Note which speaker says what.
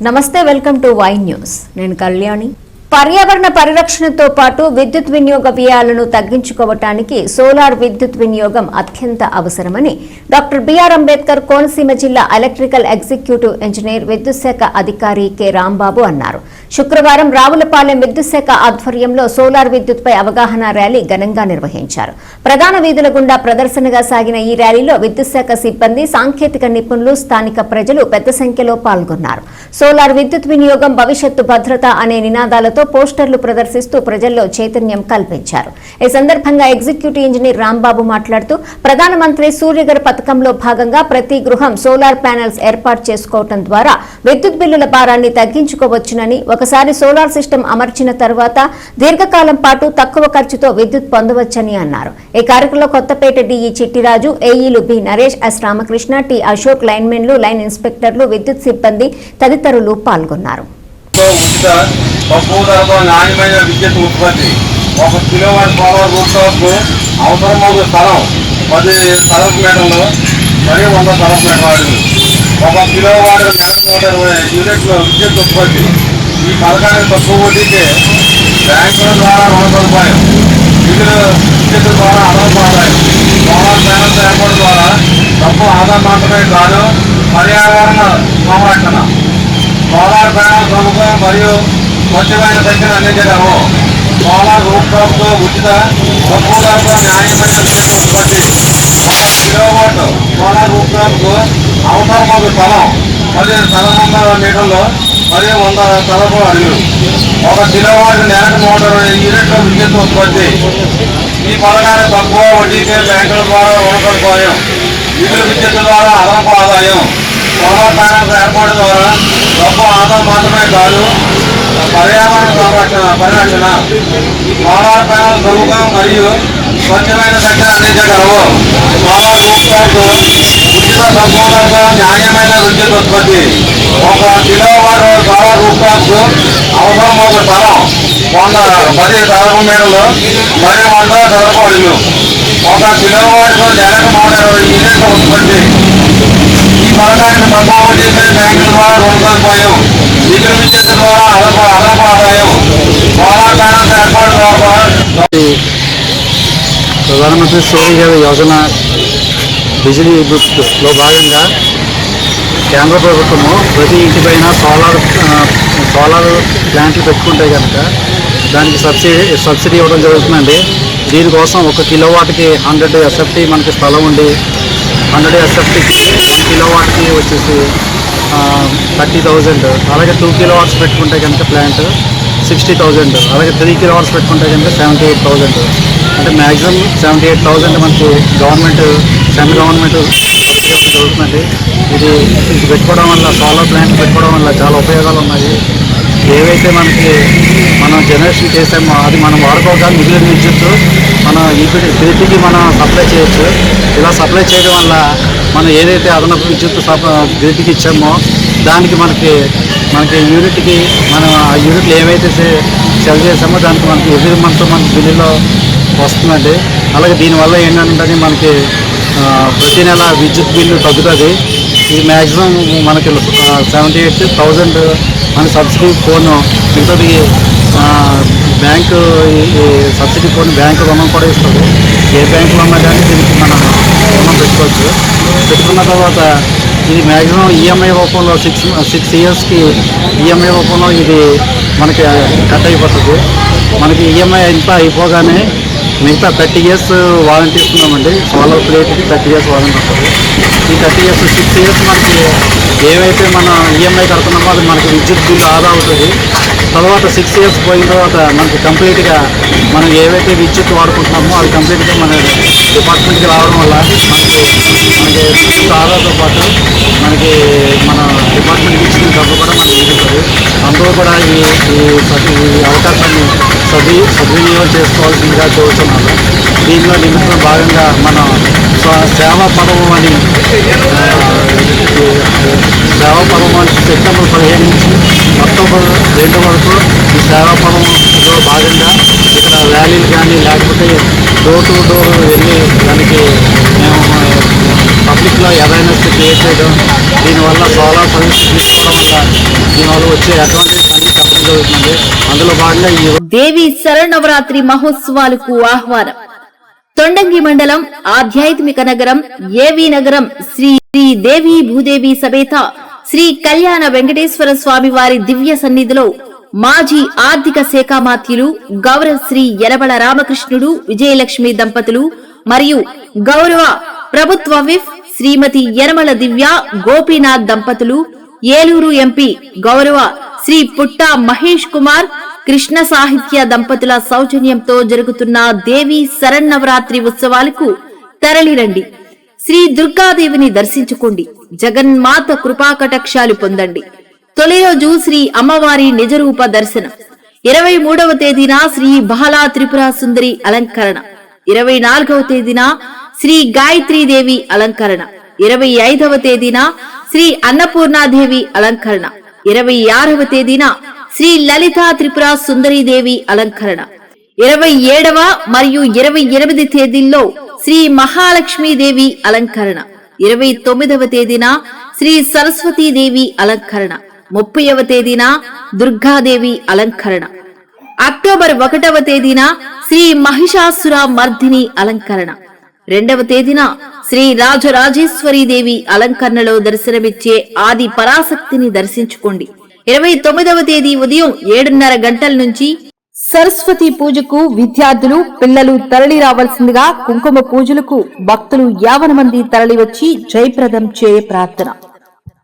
Speaker 1: నమస్తే welcome to Y news నేను కళ్యాణి పర్యావరణ పరిరక్షణతో పాటు విద్యుత్ వినియోగ వ్యయాలను తగ్గించుకోవటానికి సోలార్ విద్యుత్ వినియోగం అత్యంత అవసరమని డాక్టర్ బిఆర్ అంబేద్కర్ కోనసీమ జిల్లా ఎలక్ట్రికల్ ఎగ్జిక్యూటివ్ ఇంజనీర్ విద్యుత్ శాఖ అధికారి కె రాంబాబు అన్నారు. శుక్రవారం రావులపాలెం విద్యుత్ శాఖ ఆధ్వర్యంలో సోలార్ విద్యుత్పై అవగాహన ర్యాలీ ఘనంగా నిర్వహించారు. ప్రధాన వీధుల గుండా ప్రదర్శనగా సాగిన ఈ ర్యాలీలో విద్యుత్ శాఖ సిబ్బంది, సాంకేతిక నిపుణులు, స్థానిక ప్రజలు పెద్ద సంఖ్యలో పాల్గొన్నారు. సోలార్ విద్యుత్ వినియోగం భవిష్యత్తు భద్రత అనే నినాదాలతో పోస్టర్లు ప్రదర్శిస్తూ ప్రజల్లో చైతన్యం కల్పించారు. ఈ సందర్భంగా ఎగ్జిక్యూటివ్ ఇంజనీర్ రాంబాబు మాట్లాడుతూ ప్రధానమంత్రి సూర్యఘర్ పథకంలో భాగంగా ప్రతి గృహం సోలార్ ప్యానెల్స్ ఏర్పాటు చేసుకోవడం ద్వారా విద్యుత్ బిల్లుల భారాన్ని తగ్గించుకోవచ్చునని, ఒకసారి సోలార్ సిస్టమ్ అమర్చిన తర్వాత దీర్ఘకాలం పాటు తక్కువ ఖర్చుతో విద్యుత్ పొందవచ్చని అన్నారు. ఈ కార్యక్రమంలో కొత్తపేట డిఈ చిట్టిరాజు, ఏఈలు B Naresh, S Ramakrishna, T Ashok, లైన్మెన్లు, లైన్ ఇన్స్పెక్టర్లు, విద్యుత్ సిబ్బంది తదితరులు పాల్గొన్నారు.
Speaker 2: తక్కువ ధరతో నాణ్యమైన విద్యుత్ ఉత్పత్తి 1 కిలోవాట్ పవర్ రూఫ్టాప్ అవసరమగు స్థలం 10 చదరపు మీటర్లు మరియు 100 చదరపు మీటర్లు. 1 కిలోవాట్ 120 యూనిట్ల విద్యుత్ ఉత్పత్తి. ఈ పథకానికి తక్కువ వడ్డీకే బ్యాంకుల ద్వారా రుణ సదుపాయం, విద్యుత్ ద్వారా అదనపు ఆదాయం, సోలార్ ప్యానెల్స్ ఏర్పాటు ద్వారా తక్కువ ఆదాయం మాత్రమే కాదు పర్యావరణ సంరక్షణ. సోలార్ ప్యానెల్ సముఖం మరియు స్వచ్ఛమైన శక్తిని అందించడము. సోలార్ రూఫ్టాప్తో ఉచిత తక్కువ ధరతో నాణ్యమైన విద్యుత్ ఉత్పత్తి. 1 కిలోవాట్ సోలార్ రూఫ్టాప్కు అవసరమగు స్థలం 10 చదరపు మీటర్లు మరియు 100 చదరపు అడుగులు. 1 కిలోవాట్ నెలకు 120 యూనిట్ల విద్యుత్ ఉత్పత్తి. ఈ పథకాన్ని తక్కువ వడ్డీకే బ్యాంకుల ద్వారా రుణ సదుపాయం, విద్యుత్ ద్వారా అదనపు ఆదాయం, సోలార్ ప్యానెల్స్ ఏర్పాటు ద్వారా తక్కువ ఆదాయం మాత్రమే కాదు పర్యావరణ పరిరక్షణ. సోలార్ ప్యానెల్ సముఖం మరియు స్వచ్ఛమైన శక్తిని అందించగలవు. సోలార్ రూఫ్టాప్ ఉచిత తక్కువ నాణ్యమైన విద్యుత్ ఉత్పత్తి. 1 కిలోవాట్ సోలార్ రూఫ్టాప్కు అవసరమగు స్థలం 10 చదరపు మీటర్లు మరియు 100 చదరపు అడుగులు. 1 కిలోవాట్కు నెలకు 120 యూనిట్ల ఉత్పత్తి. ఈ పథకాన్ని తక్కువ వడ్డీకే బ్యాంకుల ద్వారా రుణ సదుపాయం, విద్యుత్ ద్వారా అదనపు ఆదాయం, సోలార్ ప్యానెల్స్ ఏర్పాటు ద్వారా.
Speaker 3: ప్రధానమంత్రి సూర్యఘర్ యోజన బిజిలీ విద్యుత్లో భాగంగా కేంద్ర ప్రభుత్వము ప్రతి ఇంటిపైన సోలార్ ప్లాంట్లు పెట్టుకుంటే కనుక దానికి సబ్సిడీ ఇవ్వడం జరుగుతుందండి. దీనికోసం 1 కిలోవాట్కి 100 ఎస్ఎఫ్టీ మనకి స్థలం ఉండి 100 ఎస్ఎఫ్టీకి 1 కిలోవాట్కి వచ్చేసి 30,000. అలాగే 2 కిలోవాట్స్ పెట్టుకుంటే కనుక ప్లాంట్ 60,000. అలాగే 3 కిలోవాట్స్ పెట్టుకుంటే కనుక 78,000. అంటే మ్యాక్సిమం 78,000 మనకి సెంట్రల్ గవర్నమెంట్ సబ్సిడీ జరుగుతుందండి. ఇది పెట్టుకోవడం వల్ల, సోలార్ ప్లాంట్ పెట్టుకోవడం వల్ల చాలా ఉపయోగాలు ఉన్నాయి. ఏవైతే మనం జనరేషన్ చేసామో అది మనం వాడుకోగా మిగిలిన విద్యుత్ మన గ్రిడ్కి మనం సప్లై చేయొచ్చు. ఇలా సప్లై చేయడం వల్ల మనం ఏదైతే అదనపు విద్యుత్ గ్రిడ్కి ఇచ్చామో దానికి మనకి యూనిట్కి మనం ఆ యూనిట్లు ఏవైతే సెల్ చేసామో దానికి మనకి ఎవ్రీ మంత్ మనకి బిల్లులో వస్తుందండి. అలాగే దీనివల్ల ఏంటంటే మనకి ప్రతి నెల విద్యుత్ బిల్లు తగ్గుతుంది. ఇది మ్యాక్సిమం మనకి 78,000 మన సబ్సిడీ ఫోన్ ఇంతటి బ్యాంకు సబ్సిడీ ఫోన్ బ్యాంకు రుణం కూడా ఇస్తుంది. ఏ బ్యాంకులో ఉన్నా కానీ దీనికి మనం రుణం పెట్టుకోవచ్చు. పెట్టుకున్న తర్వాత ఇది మ్యాక్సిమం ఈఎంఐ రూపంలో 6 ఇయర్స్కి ఈఎంఐ రూపంలో ఇది మనకి కట్ అయిపోతుంది. మనకి ఈఎంఐ అంతా అయిపోగానే మిగతా 30 ఇయర్స్ వారంటీ ఇస్తున్నామండి. సోలార్ ప్లేట్కి 30 ఇయర్స్ వారంటీ ఉంటుంది. ఈ 30 ఇయర్స్ 6 ఇయర్స్ మనకి ఏవైతే మనం ఈఎంఐ కడుతున్నామో అది మనకి విద్యుత్ బిల్లు ఆదా అవుతుంది. తర్వాత 6 ఇయర్స్ పోయిన తర్వాత మనకి కంప్లీట్గా మనం ఏవైతే విద్యుత్ వాడుకుంటున్నామో అది కంప్లీట్గా మన డిపార్ట్మెంట్కి రావడం వల్ల మనకి విద్యుత్ ఆదాతో పాటు మనకి మన డిపార్ట్మెంట్కి ఇచ్చిన డబ్బు కూడా మనకి మిగులుతుంది. అందరూ కూడా ఈ అవకాశాన్ని సద్వినియోగం చేసుకోవాల్సిందిగా కోరుతున్నాను. దీనిలో నిమిత్తం భాగంగా మనం సేవా పదవం అని సెప్టెంబర్ 15 నుంచి అక్టోబర్ 2 వరకు ఈ సేవా పదవంలో భాగంగా ఇక్కడ ర్యాలీలు కానీ లేకపోతే డోర్ టు డోర్ వెళ్ళి దానికి మేము పబ్లిక్లో అవేర్నెస్ క్రియేట్ చేయడం, దీనివల్ల సోలార్ సర్వీస్ తీసుకోవడం వల్ల దీనివల్ల వచ్చే అడ్వాంటేజ్ అన్ని చెప్పడం జరుగుతుంది. అందులో భాగంగా ఈ
Speaker 4: దేవి శరన్నవరాత్రి మహోత్సవాలకు ఆహ్వానం. తొండంగి మండలం ఆధ్యాత్మిక నగరం ఏవి నగరం శ్రీ దేవి భూదేవి సమేత శ్రీ కళ్యాణ వెంకటేశ్వర స్వామి వారి దివ్య సన్నిధిలో మాజీ ఆర్థిక శాఖ మాత్యులు గౌరవ శ్రీ యనమల రామకృష్ణుడు విజయలక్ష్మి దంపతులు మరియు గౌరవ ప్రభుత్వ విప్ శ్రీమతి యనమల దివ్య గోపీనాథ్ దంపతులు, ఏలూరు ఎంపీ గౌరవ శ్రీ పుట్టా మహేష్ కుమార్ కృష్ణ సాహిత్య దంపతుల సౌజన్యంతో జరుగుతున్న దేవి శరన్నవరాత్రి ఉత్సవాలకు తరలిరండి. శ్రీ దుర్గాదేవిని దర్శించుకోండి. జగన్మాత కృపాకటాక్షాలు పొందండి. తొలి రోజు శ్రీ అమ్మవారి నిజరూప దర్శనం. 23వ తేదీన శ్రీ బాలా త్రిపుర సుందరి అలంకరణ. 24వ తేదీన శ్రీ గాయత్రీదేవి అలంకరణ. 25వ తేదీన శ్రీ అన్నపూర్ణాదేవి అలంకరణ. 26వ తేదీన శ్రీ లలితా త్రిపుర సుందరీదేవి అలంకరణ. 27వ మరియు 28 తేదీల్లో శ్రీ మహాలక్ష్మీదేవి అలంకరణ. 29వ తేదీన శ్రీ సరస్వతీదేవి అలంకరణ. 30వ తేదీన దుర్గాదేవి అలంకరణ. అక్టోబర్ 1వ తేదీన శ్రీ మహిషాసుర మర్దిని అలంకరణ. 2వ తేదీన శ్రీ రాజరాజేశ్వరీదేవి అలంకరణలో దర్శనమిచ్చే ఆది పరాశక్తిని దర్శించుకోండి. 29వ తేదీ ఉదయం 7:30 గంటల నుంచి సరస్వతి పూజకు విద్యార్థులు పిల్లలు తరలి రావాల్సిందిగా, కుంకుమ పూజలకు భక్తులు 50 మంది తరలివచ్చి జయప్రదం చేయ ప్రార్థన.